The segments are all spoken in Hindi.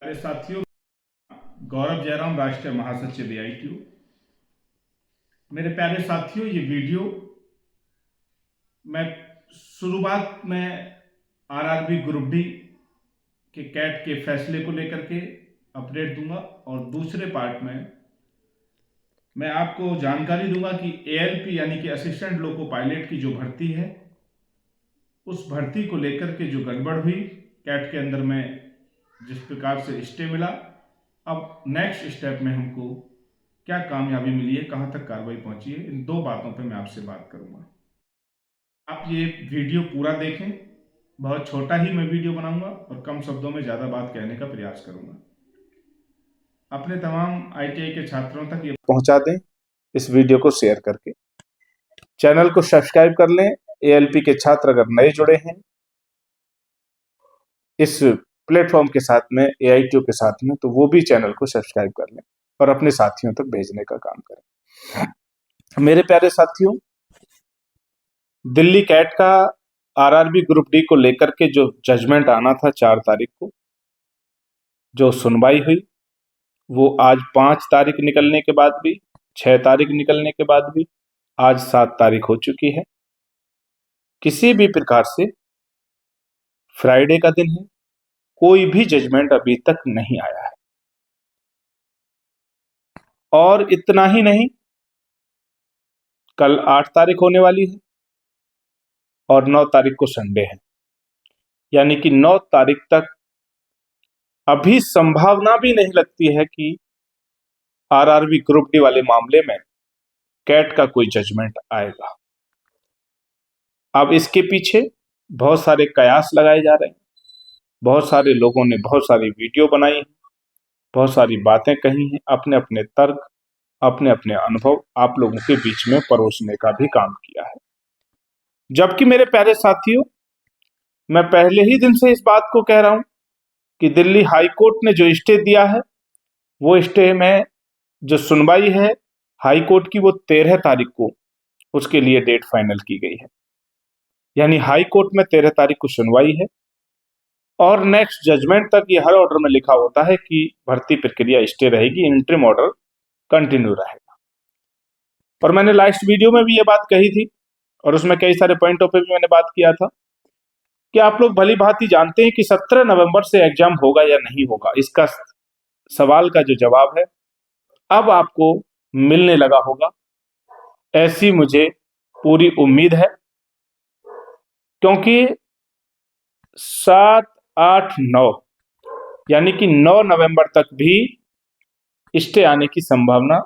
मेरे साथियों, गौरव जयराम, राष्ट्रीय महासचिव AITU। मेरे प्यारे साथियों, ये वीडियो मैं शुरुआत में RRB ग्रुप डी के कैट के फैसले को लेकर के अपडेट दूंगा और दूसरे पार्ट में मैं आपको जानकारी दूंगा कि ALP यानी कि असिस्टेंट लोको पायलट की जो भर्ती है, उस भर्ती को लेकर के जो गड़बड़ हुई कैट के अंदर में, जिस प्रकार से स्टे मिला, अब नेक्स्ट स्टेप में हमको क्या कामयाबी मिली है, कहां तक कार्रवाई पहुंची है, इन दो बातों पे मैं आपसे बात करूंगा। आप ये वीडियो पूरा देखें। बहुत छोटा ही मैं वीडियो बनाऊंगा और कम शब्दों में ज़्यादा बात कहने का प्रयास करूंगा। अपने तमाम ITI के छात्रों तक ये पहुंचा दें इस वीडियो को शेयर करके। चैनल को सब्सक्राइब कर लें। ALP के छात्र अगर नए जुड़े हैं इस प्लेटफॉर्म के साथ में, AITU के साथ में, तो वो भी चैनल को सब्सक्राइब कर लें और अपने साथियों तक भेजने का काम करें। मेरे प्यारे साथियों, दिल्ली कैट का RRB ग्रुप डी को लेकर के जो जजमेंट आना था 4 तारीख को, जो सुनवाई हुई, वो आज 5 तारीख निकलने के बाद भी, 6 तारीख निकलने के बाद भी, आज 7 तारीख हो चुकी है। किसी भी प्रकार से फ्राइडे का दिन है, कोई भी जजमेंट अभी तक नहीं आया है। और इतना ही नहीं, कल 8 तारीख होने वाली है और 9 तारीख को संडे है, यानी कि 9 तारीख तक अभी संभावना भी नहीं लगती है कि RRB ग्रुप डी वाले मामले में कैट का कोई जजमेंट आएगा। अब इसके पीछे बहुत सारे कयास लगाए जा रहे हैं, बहुत सारे लोगों ने बहुत सारी वीडियो बनाई है, बहुत सारी बातें कही हैं, अपने अपने तर्क, अपने अपने अनुभव आप लोगों के बीच में परोसने का भी काम किया है। जबकि मेरे प्यारे साथियों, मैं पहले ही दिन से इस बात को कह रहा हूं कि दिल्ली हाई कोर्ट ने जो स्टे दिया है, वो स्टे में जो सुनवाई है हाई कोर्ट की, वो 13 तारीख को उसके लिए डेट फाइनल की गई है। यानी हाई कोर्ट में 13 तारीख को सुनवाई है और नेक्स्ट जजमेंट तक ये हर ऑर्डर में लिखा होता है कि भर्ती प्रक्रिया स्टे रहेगी, इंटरिम ऑर्डर कंटिन्यू रहेगा। और मैंने लास्ट वीडियो में भी ये बात कही थी और उसमें कई सारे पॉइंटों पे भी मैंने बात किया था कि आप लोग भली भांति जानते हैं कि 17 नवंबर से एग्जाम होगा या नहीं होगा। इसका सवाल का जो जवाब है अब आपको मिलने लगा होगा, ऐसी मुझे पूरी उम्मीद है, क्योंकि 7, 8, 9 यानी कि 9 नवंबर तक भी स्टे आने की संभावना,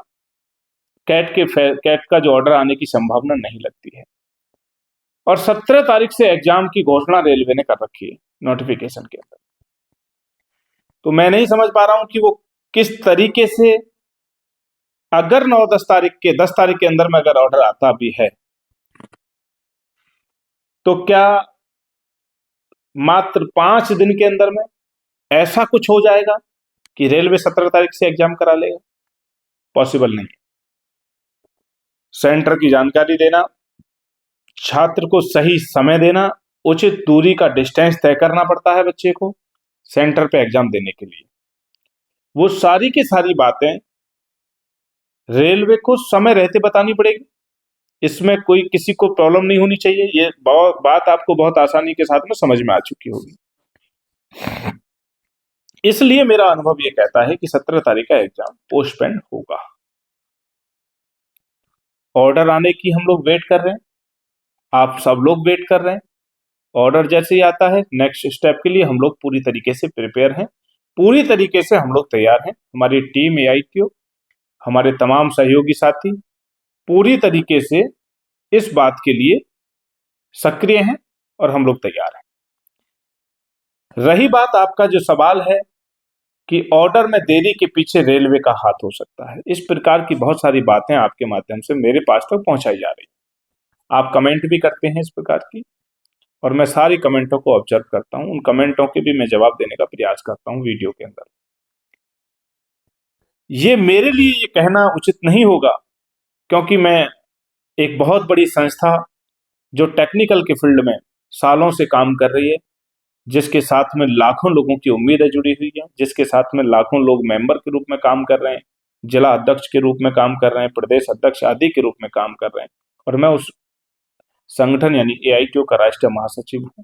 कैट का जो ऑर्डर आने की संभावना नहीं लगती है। और 17 तारीख से एग्जाम की घोषणा रेलवे ने कर रखी है नोटिफिकेशन के अंदर। तो मैं नहीं समझ पा रहा हूं कि वो किस तरीके से, अगर 10 तारीख के अंदर में अगर ऑर्डर आता भी है, तो क्या मात्र 5 दिन के अंदर में ऐसा कुछ हो जाएगा कि रेलवे 17 तारीख से एग्जाम करा लेगा? पॉसिबल नहीं है। सेंटर की जानकारी देना, छात्र को सही समय देना, उचित दूरी का डिस्टेंस तय करना पड़ता है बच्चे को सेंटर पे एग्जाम देने के लिए। वो सारी की सारी बातें रेलवे को समय रहते बतानी पड़ेगी। इसमें कोई किसी को प्रॉब्लम नहीं होनी चाहिए। ये बात आपको बहुत आसानी के साथ में समझ में आ चुकी होगी। इसलिए मेरा अनुभव ये कहता है कि 17 तारीख का एग्जाम पोस्टपोन होगा। ऑर्डर आने की हम लोग वेट कर रहे हैं, आप सब लोग वेट कर रहे हैं। ऑर्डर जैसे ही आता है, नेक्स्ट स्टेप के लिए हम लोग पूरी तरीके से प्रिपेयर हैं, पूरी तरीके से हम लोग तैयार हैं। हमारी टीम AITU, हमारे तमाम सहयोगी साथी पूरी तरीके से इस बात के लिए सक्रिय हैं और हम लोग तैयार हैं। रही बात आपका जो सवाल है कि ऑर्डर में देरी के पीछे रेलवे का हाथ हो सकता है, इस प्रकार की बहुत सारी बातें आपके माध्यम से मेरे पास तक पहुंचाई जा रही है। आप कमेंट भी करते हैं इस प्रकार की, और मैं सारी कमेंटों को ऑब्जर्व करता हूं, उन कमेंटों के भी मैं जवाब देने का प्रयास करता हूं वीडियो के अंदर। ये मेरे लिए ये कहना उचित नहीं होगा, क्योंकि मैं एक बहुत बड़ी संस्था जो टेक्निकल के फील्ड में सालों से काम कर रही है, जिसके साथ में लाखों लोगों की उम्मीदें जुड़ी हुई हैं, जिसके साथ में लाखों लोग मेंबर के रूप में काम कर रहे हैं, जिला अध्यक्ष के रूप में काम कर रहे हैं, प्रदेश अध्यक्ष आदि के रूप में काम कर रहे हैं, और मैं उस संगठन यानी एआईटीयू का राष्ट्रीय महासचिव हूं।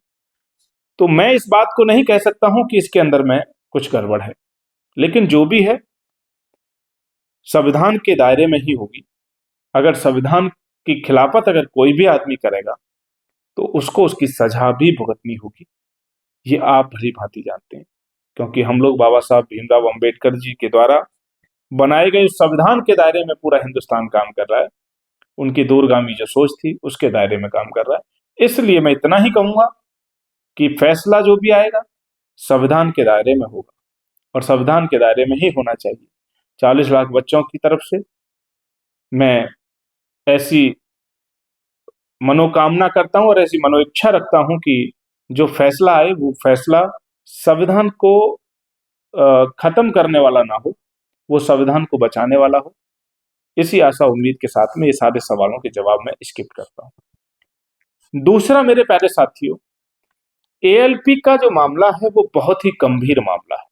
तो मैं इस बात को नहीं कह सकता हूं कि इसके अंदर में कुछ गड़बड़ है, लेकिन जो भी है संविधान के दायरे में ही होगी। अगर संविधान की खिलाफत अगर कोई भी आदमी करेगा तो उसको उसकी सजा भी भुगतनी होगी, ये आप भली भांति जानते हैं, क्योंकि हम लोग बाबा साहब भीमराव अंबेडकर जी के द्वारा बनाए गए संविधान के दायरे में पूरा हिंदुस्तान काम कर रहा है। उनकी दूरगामी जो सोच थी उसके दायरे में काम कर रहा है। इसलिए मैं इतना ही कहूंगा कि फैसला जो भी आएगा संविधान के दायरे में होगा, और संविधान के दायरे में ही होना चाहिए। 40 लाख बच्चों की तरफ से मैं ऐसी मनोकामना करता हूं और ऐसी मनोइच्छा रखता हूं कि जो फैसला आए वो फैसला संविधान को खत्म करने वाला ना हो, वो संविधान को बचाने वाला हो। इसी आशा उम्मीद के साथ में ये सारे सवालों के जवाब मैं स्किप करता हूं। दूसरा मेरे प्यारे साथियों, एएलपी का जो मामला है वो बहुत ही गंभीर मामला है,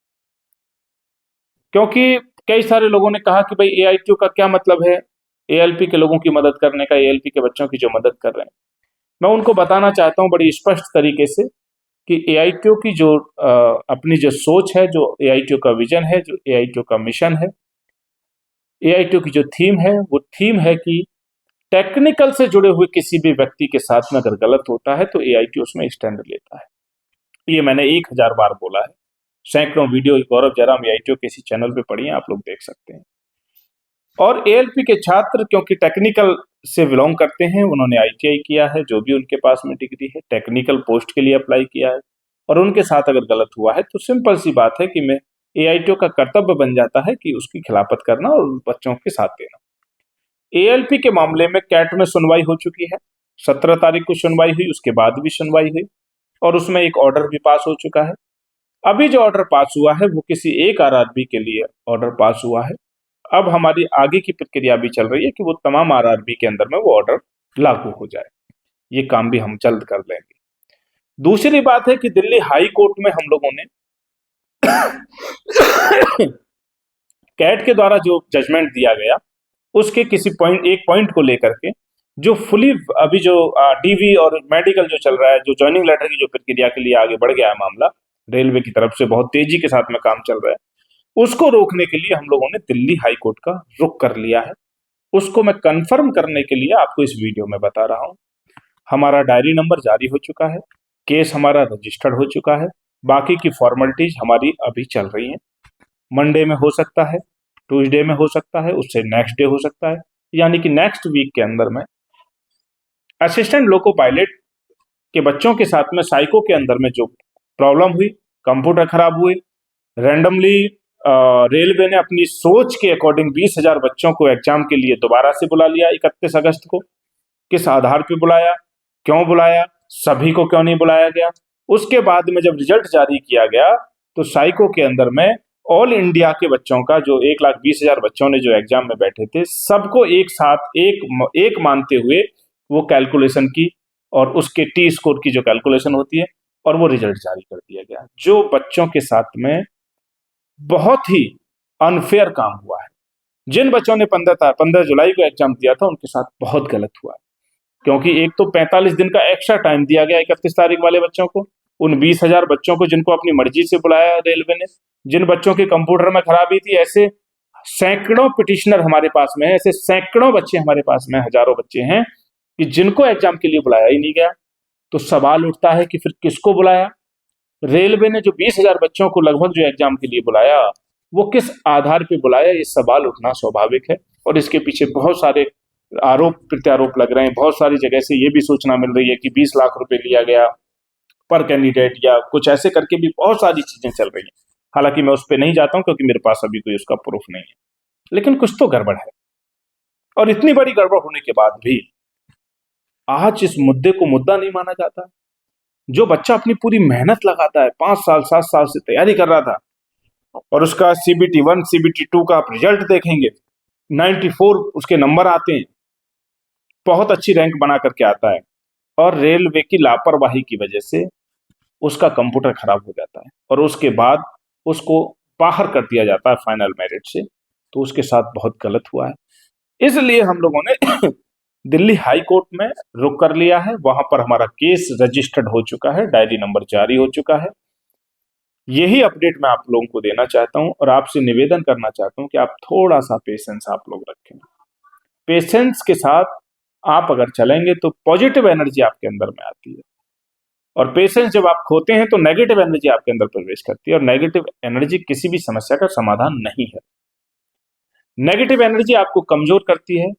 क्योंकि कई सारे लोगों ने कहा कि भाई एआईटीयू का क्या मतलब है एएलपी के लोगों की मदद करने का, एएलपी के बच्चों की जो मदद कर रहे हैं। मैं उनको बताना चाहता हूं बड़ी स्पष्ट तरीके से कि एआईटीयू की जो अपनी जो सोच है, जो एआईटीयू का विजन है, जो एआईटीयू का मिशन है, एआईटीयू की जो थीम है वो थीम है कि टेक्निकल से जुड़े हुए किसी भी व्यक्ति के साथ में अगर गलत होता है तो एआईटीयू उसमें स्टैंड लेता है। ये मैंने 1000 बार बोला है, सैकड़ों वीडियो गौरव जयराम एआईटीयू के इसी चैनल पे पढ़ी हैं, आप लोग देख सकते हैं। और एएलपी के छात्र क्योंकि टेक्निकल से बिलोंग करते हैं, उन्होंने आईटीआई किया है, जो भी उनके पास में डिग्री है, टेक्निकल पोस्ट के लिए अप्लाई किया है, और उनके साथ अगर गलत हुआ है तो सिंपल सी बात है कि मैं एआईटीयू का कर्तव्य बन जाता है कि उसकी खिलाफत करना और बच्चों के साथ देना। एएलपी के मामले में कैट में सुनवाई हो चुकी है, 17 तारीख को सुनवाई हुई, उसके बाद भी सुनवाई हुई और उसमें एक ऑर्डर भी पास हो चुका है। अभी जो ऑर्डर पास हुआ है वो किसी एक आरआरबी के लिए ऑर्डर पास हुआ है। अब हमारी आगे की प्रक्रिया भी चल रही है कि वो तमाम आरआरबी के अंदर में वो ऑर्डर लागू हो जाए। ये काम भी हम जल्द कर लेंगे। दूसरी बात है कि दिल्ली हाई कोर्ट में हम लोगों ने कैट के द्वारा जो जजमेंट दिया गया उसके किसी एक पॉइंट को लेकर के जो फुली अभी जो डीवी और मेडिकल जो चल रहा है, जो ज्वाइनिंग लेटर की जो प्रक्रिया के लिए आगे बढ़ गया है मामला, रेलवे की तरफ से बहुत तेजी के साथ में काम चल रहा है, उसको रोकने के लिए हम लोगों ने दिल्ली हाई कोर्ट का रुख कर लिया है। उसको मैं कंफर्म करने के लिए आपको इस वीडियो में बता रहा हूं। हमारा डायरी नंबर जारी हो चुका है, केस हमारा रजिस्टर्ड हो चुका है, बाकी की फॉर्मेलिटीज हमारी अभी चल रही हैं। मंडे में हो सकता है, ट्यूसडे में हो सकता है, उससे नेक्स्ट डे हो सकता है, यानी कि नेक्स्ट वीक के अंदर में असिस्टेंट लोको पायलट के बच्चों के साथ में साइको के अंदर में जो प्रॉब्लम हुई, कंप्यूटर खराब हुए, रैंडमली रेलवे ने अपनी सोच के अकॉर्डिंग 20,000 बच्चों को एग्जाम के लिए दोबारा से बुला लिया 31 अगस्त को। किस आधार पे बुलाया, क्यों बुलाया, सभी को क्यों नहीं बुलाया गया? उसके बाद में जब रिजल्ट जारी किया गया तो साइको के अंदर में ऑल इंडिया के बच्चों का जो 1,20,000 बच्चों ने जो एग्जाम में बैठे थे, सबको एक साथ एक मानते हुए वो कैलकुलेशन की और उसके टी स्कोर की जो कैलकुलेशन होती है और वो रिजल्ट जारी कर दिया गया। जो बच्चों के साथ में बहुत ही अनफेयर काम हुआ है, जिन बच्चों ने 15 जुलाई को एग्जाम दिया था उनके साथ बहुत गलत हुआ है, क्योंकि एक तो 45 दिन का एक्स्ट्रा टाइम दिया गया 31 तारीख वाले बच्चों को, उन 20,000 बच्चों को जिनको अपनी मर्जी से बुलाया रेलवे ने, जिन बच्चों के कंप्यूटर में खराबी थी, ऐसे सैकड़ों पिटिशनर हमारे पास में है, ऐसे सैकड़ों बच्चे हमारे पास में, हजारों बच्चे हैं कि जिनको एग्जाम के लिए बुलाया ही नहीं गया। तो सवाल उठता है कि फिर किसको बुलाया? रेलवे ने जो 20,000 बच्चों को लगभग जो एग्जाम के लिए बुलाया वो किस आधार पर बुलाया, ये सवाल उठना स्वाभाविक है। और इसके पीछे बहुत सारे आरोप प्रत्यारोप लग रहे हैं। बहुत सारी जगह से ये भी सूचना मिल रही है कि 20 लाख रुपए लिया गया पर कैंडिडेट या कुछ ऐसे करके भी बहुत सारी चीजें चल रही हैं। हालांकि मैं उस पर नहीं जाता हूं क्योंकि मेरे पास अभी कोई उसका प्रूफ नहीं है, लेकिन कुछ तो गड़बड़ है। और इतनी बड़ी गड़बड़ होने के बाद भी आज इस मुद्दे को मुद्दा नहीं माना जाता। जो बच्चा अपनी पूरी मेहनत लगाता है, 5 साल 7 साल से तैयारी कर रहा था, और उसका CBT 1 CBT 2 का आप रिजल्ट देखेंगे, 94 उसके नंबर आते हैं, बहुत अच्छी रैंक बना करके आता है, और रेलवे की लापरवाही की वजह से उसका कंप्यूटर खराब हो जाता है और उसके बाद उसको बाहर कर दिया जाता है फाइनल मेरिट से। तो उसके साथ बहुत गलत हुआ है, इसलिए हम लोगों ने दिल्ली हाई कोर्ट में रुख कर लिया है। वहां पर हमारा केस रजिस्टर्ड हो चुका है, डायरी नंबर जारी हो चुका है। यही अपडेट मैं आप लोगों को देना चाहता हूं और आपसे निवेदन करना चाहता हूं कि आप थोड़ा सा पेशेंस आप लोग रखें। पेशेंस के साथ आप अगर चलेंगे तो पॉजिटिव एनर्जी आपके अंदर में आती है, और पेशेंस जब आप खोते हैं तो नेगेटिव एनर्जी आपके अंदर प्रवेश करती है, और नेगेटिव एनर्जी किसी भी समस्या का समाधान नहीं है। नेगेटिव एनर्जी आपको कमजोर करती है,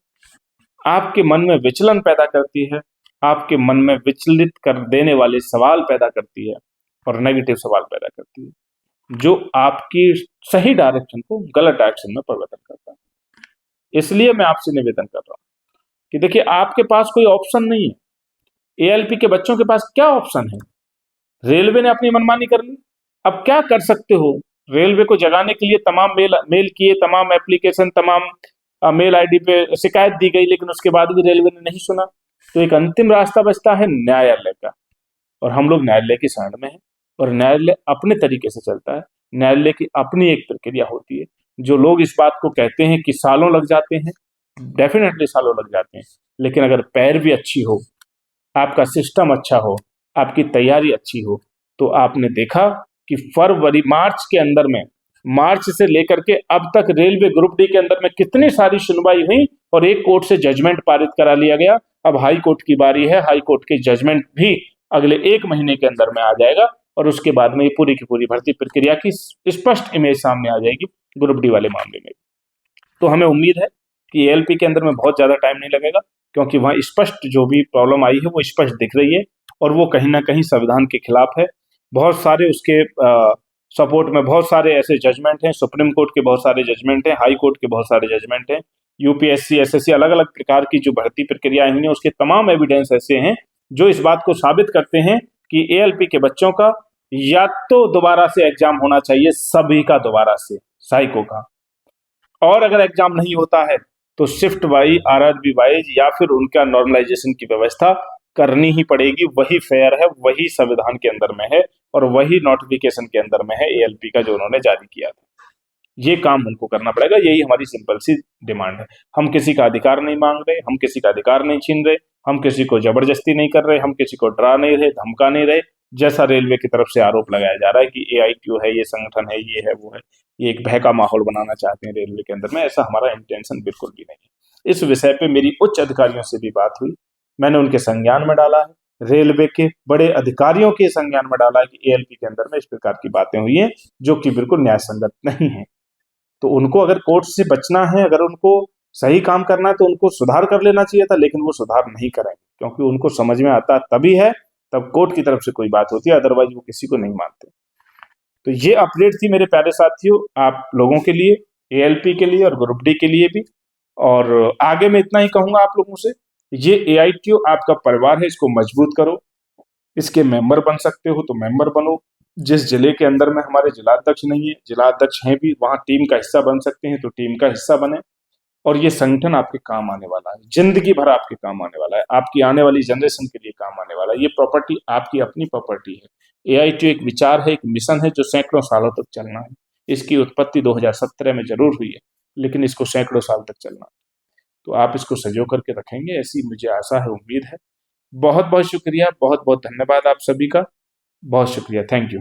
आपके मन में विचलन पैदा करती है, आपके मन में विचलित कर देने वाले सवाल पैदा करती है और नेगेटिव सवाल पैदा करती है, जो आपकी सही डायरेक्शन को गलत डायरेक्शन में परिवर्तन करता है। इसलिए मैं आपसे निवेदन कर रहा हूं कि देखिए, आपके पास कोई ऑप्शन नहीं है। एएलपी के बच्चों के पास क्या ऑप्शन है? रेलवे ने अपनी मनमानी कर ली, अब क्या कर सकते हो? रेलवे को जगाने के लिए तमाम मेल किए, तमाम एप्लीकेशन, तमाम मेल आईडी पे शिकायत दी गई, लेकिन उसके बाद भी रेलवे ने नहीं सुना। तो एक अंतिम रास्ता बचता है न्यायालय का, और हम लोग न्यायालय की शरण में हैं, और न्यायालय अपने तरीके से चलता है। न्यायालय की अपनी एक प्रक्रिया होती है। जो लोग इस बात को कहते हैं कि सालों लग जाते हैं, डेफिनेटली सालों लग जाते हैं, लेकिन अगर पैरवी अच्छी हो, आपका सिस्टम अच्छा हो, आपकी तैयारी अच्छी हो, तो आपने देखा कि फरवरी मार्च के अंदर में, मार्च से लेकर के अब तक रेलवे ग्रुप डी के अंदर में कितनी सारी सुनवाई हुई और एक कोर्ट से जजमेंट पारित करा लिया गया। अब हाई कोर्ट की बारी है, हाई कोर्ट के जजमेंट भी अगले 1 महीने के अंदर में आ जाएगा, और उसके बाद में ये पूरी की पूरी भर्ती प्रक्रिया की स्पष्ट इमेज सामने आ जाएगी ग्रुप डी वाले मामले में। तो हमें उम्मीद है कि एएलपी के अंदर में बहुत ज्यादा टाइम नहीं लगेगा, क्योंकि वहां स्पष्ट जो भी प्रॉब्लम आई है वो स्पष्ट दिख रही है, और वो कहीं ना कहीं संविधान के खिलाफ है। बहुत सारे उसके सपोर्ट में बहुत सारे ऐसे जजमेंट हैं, सुप्रीम कोर्ट के बहुत सारे जजमेंट हैं, हाई कोर्ट के बहुत सारे जजमेंट हैं, यूपीएससी, एसएससी, अलग अलग प्रकार की जो भर्ती प्रक्रियाएं हुई हैं उसके तमाम एविडेंस ऐसे हैं जो इस बात को साबित करते हैं कि एएलपी के बच्चों का या तो दोबारा से एग्जाम होना चाहिए, सभी का दोबारा से, साइको का, और अगर एग्जाम नहीं होता है तो शिफ्ट वाइज, आरआरबी वाइज, या फिर उनका नॉर्मलाइजेशन की व्यवस्था करनी ही पड़ेगी। वही फेयर है, वही संविधान के अंदर में है, और वही नोटिफिकेशन के अंदर में है एएलपी का जो उन्होंने जारी किया था। ये काम उनको करना पड़ेगा, यही हमारी सिंपल सी डिमांड है। हम किसी का अधिकार नहीं मांग रहे, हम किसी का अधिकार नहीं छीन रहे, हम किसी को जबरदस्ती नहीं कर रहे, हम किसी को डरा नहीं रहे, धमका नहीं रहे, जैसा रेलवे की तरफ से आरोप लगाया जा रहा है कि एआईटीयू है, ये संगठन है, ये है, वो है, ये एक भय का माहौल बनाना चाहते हैं रेलवे के अंदर में। ऐसा हमारा इंटेंशन बिल्कुल भी नहीं है। इस विषय पे मेरी उच्च अधिकारियों से भी बात हुई, मैंने उनके संज्ञान में डाला है, रेलवे के बड़े अधिकारियों के संज्ञान में डाला है कि एएलपी के अंदर में इस प्रकार की बातें हुई हैं जो कि बिल्कुल न्याय संगत नहीं है। तो उनको अगर कोर्ट से बचना है, अगर उनको सही काम करना है, तो उनको सुधार कर लेना चाहिए था, लेकिन वो सुधार नहीं करेंगे, क्योंकि उनको समझ में आता तभी है तब कोर्ट की तरफ से कोई बात होती है, अदरवाइज वो किसी को नहीं मानते। तो ये अपडेट थी मेरे प्यारे साथियों, आप लोगों के लिए, एएलपी के लिए और ग्रुप डी के लिए भी। और आगे मैं इतना ही कहूंगा आप लोगों से, ये एआईटीयू आपका परिवार है, इसको मजबूत करो, इसके मेंबर बन सकते हो तो मेंबर बनो। जिस जिले के अंदर में हमारे जिलाध्यक्ष नहीं है, जिलाध्यक्ष हैं भी, वहां टीम का हिस्सा बन सकते हैं तो टीम का हिस्सा बने, और ये संगठन आपके काम आने वाला है, जिंदगी भर आपके काम आने वाला है, आपकी आने वाली जनरेशन के लिए काम आने वाला है। ये प्रॉपर्टी आपकी अपनी प्रॉपर्टी है। एआईटीयू एक विचार है, एक मिशन है जो सैकड़ों सालों तक चलना है। इसकी उत्पत्ति 2017 में जरूर हुई है, लेकिन इसको सैकड़ों साल तक चलना है। तो आप इसको सजो करके रखेंगे, ऐसी मुझे आशा है, उम्मीद है। बहुत बहुत शुक्रिया, बहुत बहुत धन्यवाद आप सभी का, बहुत शुक्रिया, थैंक यू।